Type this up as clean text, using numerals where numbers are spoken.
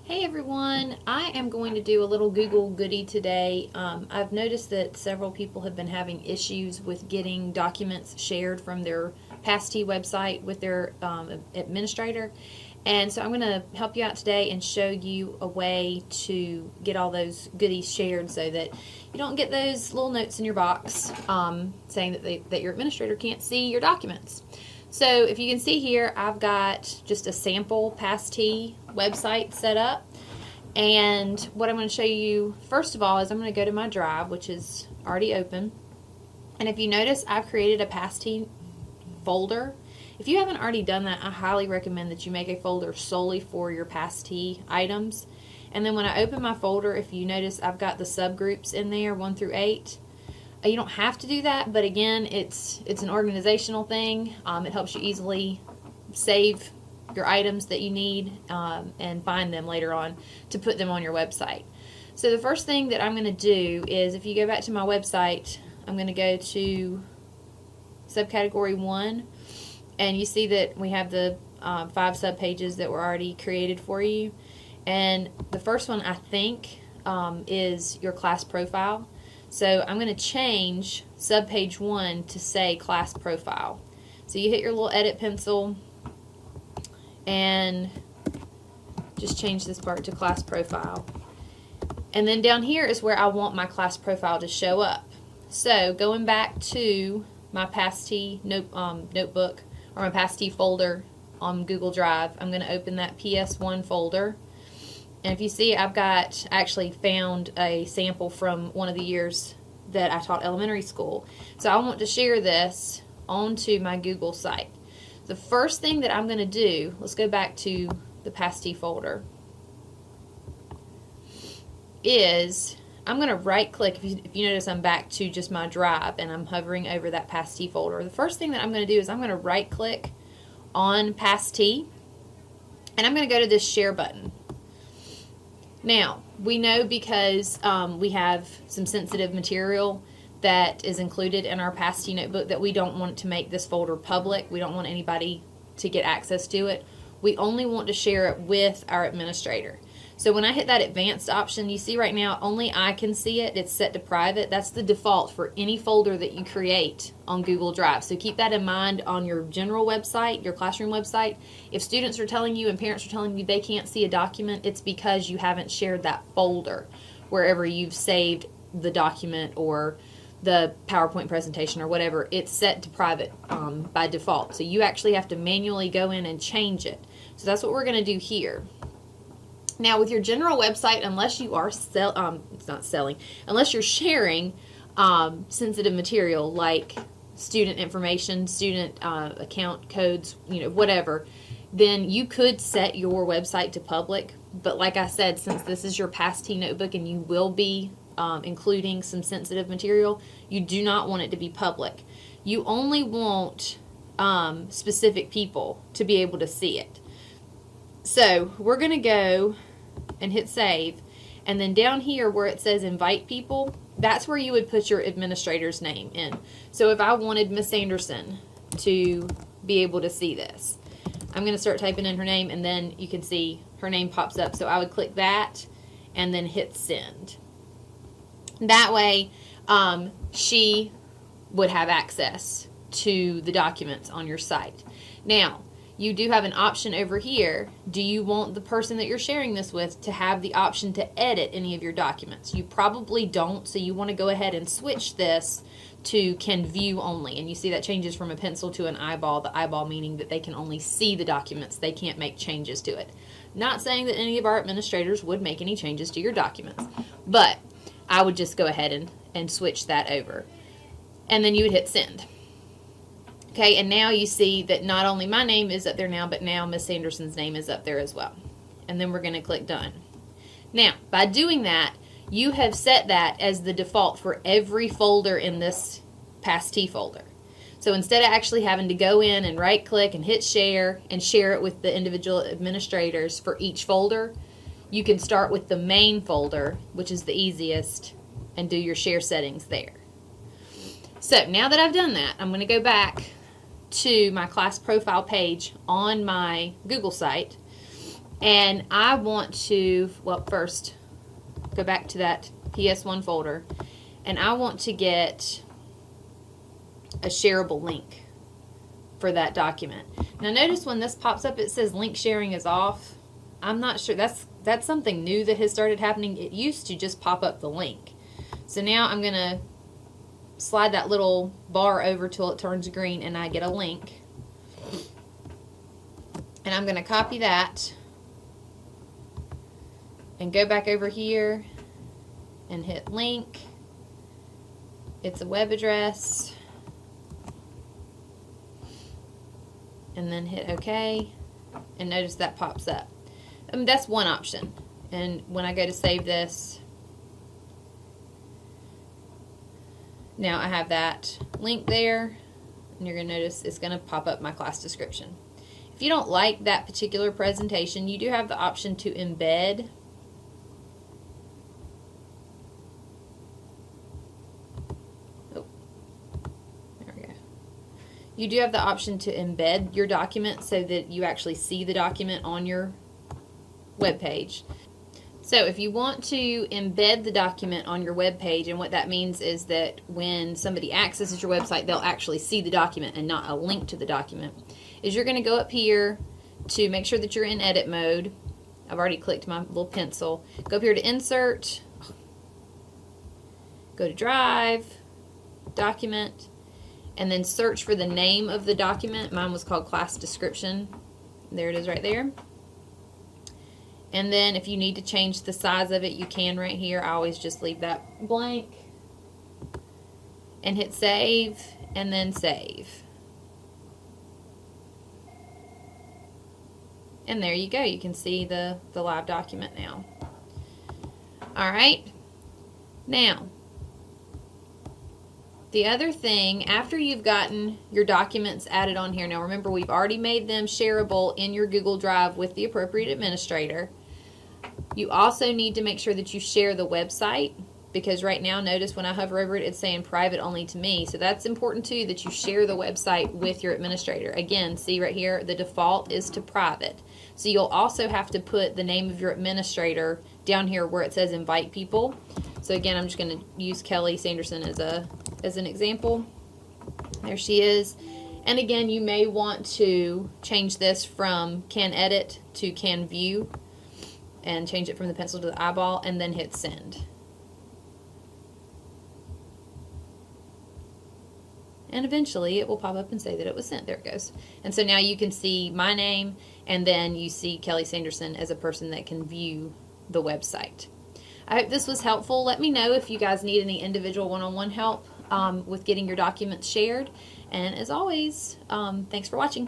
Hey everyone, I am going to do a little Google Goody today. I've noticed that several people have been having issues with getting documents shared from their Pastee website with their administrator. And so I'm going to help you out today and show you a way to get all those goodies shared so that you don't get those little notes in your box saying that your administrator can't see your documents. So if you can see here, I've got just a sample Pastee website set up. And what I'm going to show you first of all is I'm going to go to my drive, which is already open. And if you notice, I've created a Pastee folder. If you haven't already done that, I highly recommend that you make a folder solely for your Pastee items. And then when I open my folder, if you notice, I've got the subgroups in there, 1 through 8. You don't have to do that, but again, it's an organizational thing. It helps you easily save your items that you need and find them later on to put them on your website. So the first thing that I'm going to do is, if you go back to my website, I'm going to go to subcategory 1, and you see that we have the 5 subpages that were already created for you. And the first one, I think, is your class profile. So I'm going to change subpage 1 to say class profile. So you hit your little edit pencil and just change this part to class profile. And then down here is where I want my class profile to show up. So going back to my Pastee notebook or my Pastee folder on Google Drive, I'm going to open that PS1 folder. And if you see, I've actually found a sample from one of the years that I taught elementary school. So I want to share this onto my Google site. The first thing that I'm going to do, let's go back to the Pastee folder, is I'm going to right click. If you notice, I'm back to just my drive and I'm hovering over that Pastee folder. The first thing that I'm going to do is I'm going to right click on Pastee and I'm going to go to this share button. Now, we know because we have some sensitive material that is included in our Pastee notebook that we don't want to make this folder public. We don't want anybody to get access to it. We only want to share it with our administrator. So when I hit that advanced option, you see right now only I can see it. It's set to private. That's the default for any folder that you create on Google Drive. So keep that in mind on your general website, your classroom website. If students are telling you and parents are telling you they can't see a document, it's because you haven't shared that folder wherever you've saved the document or the PowerPoint presentation or whatever. It's set to private by default. So you actually have to manually go in and change it. So that's what we're going to do here. Now, with your general website, unless you are unless you're sharing sensitive material like student information, student account codes, whatever, then you could set your website to public. But like I said, since this is your Pastee notebook and you will be including some sensitive material, you do not want it to be public. You only want specific people to be able to see it. So we're going to go and hit save, and then down here where it says invite people, that's where you would put your administrator's name in. So if I wanted Miss Anderson to be able to see this, I'm going to start typing in her name, and then you can see her name pops up. So I would click that and then hit send. That way she would have access to the documents on your site. Now, you do have an option over here. Do you want the person that you're sharing this with to have the option to edit any of your documents? You probably don't, so you want to go ahead and switch this to can view only. And you see that changes from a pencil to an eyeball, the eyeball meaning that they can only see the documents. They can't make changes to it. Not saying that any of our administrators would make any changes to your documents, but I would just go ahead and switch that over. And then you would hit send. Okay, and now you see that not only my name is up there now, but now Miss Anderson's name is up there as well. And then we're going to click done. Now, by doing that, you have set that as the default for every folder in this Pastee folder. So instead of actually having to go in and right click and hit share and share it with the individual administrators for each folder, you can start with the main folder, which is the easiest, and do your share settings there. So now that I've done that, I'm going to go back to my class profile page on my Google site, And I want to, well, first, go back to that PS1 folder, and I want to get a shareable link for that document. Now notice when this pops up, it says link sharing is off. I'm not sure, that's something new that has started happening. It used to just pop up the link. So now I'm going to slide that little bar over till it turns green and I get a link. And I'm going to copy that and go back over here and hit link. It's a web address. And then hit OK. And notice that pops up. That's one option. And when I go to save this, now I have that link there, and you're going to notice it's going to pop up my class description. If you don't like that particular presentation, you do have the option to embed. Oh, there we go. You do have the option to embed your document so that you actually see the document on your web page. So if you want to embed the document on your web page, and what that means is that when somebody accesses your website, they'll actually see the document and not a link to the document, is you're going to go up here to make sure that you're in edit mode. I've already clicked my little pencil. Go up here to insert, go to drive, document, and then search for the name of the document. Mine was called class description. There it is right there. And then if you need to change the size of it, you can right here. I always just leave that blank. And hit save, and then save. And there you go. You can see the live document now. Alright. Now, the other thing, after you've gotten your documents added on here, now remember we've already made them shareable in your Google Drive with the appropriate administrator. You also need to make sure that you share the website, because right now, notice when I hover over it, it's saying private only to me. So that's important too, that you share the website with your administrator. Again, see right here, the default is to private. So you'll also have to put the name of your administrator down here where it says invite people. So again, I'm just going to use Kelly Sanderson as an example. There she is. And again, you may want to change this from can edit to can view, and change it from the pencil to the eyeball, and then hit send. And eventually it will pop up and say that it was sent. There it goes. And so now you can see my name, and then you see Kelly Sanderson as a person that can view the website. I hope this was helpful. Let me know if you guys need any individual one-on-one help with getting your documents shared. And as always, thanks for watching.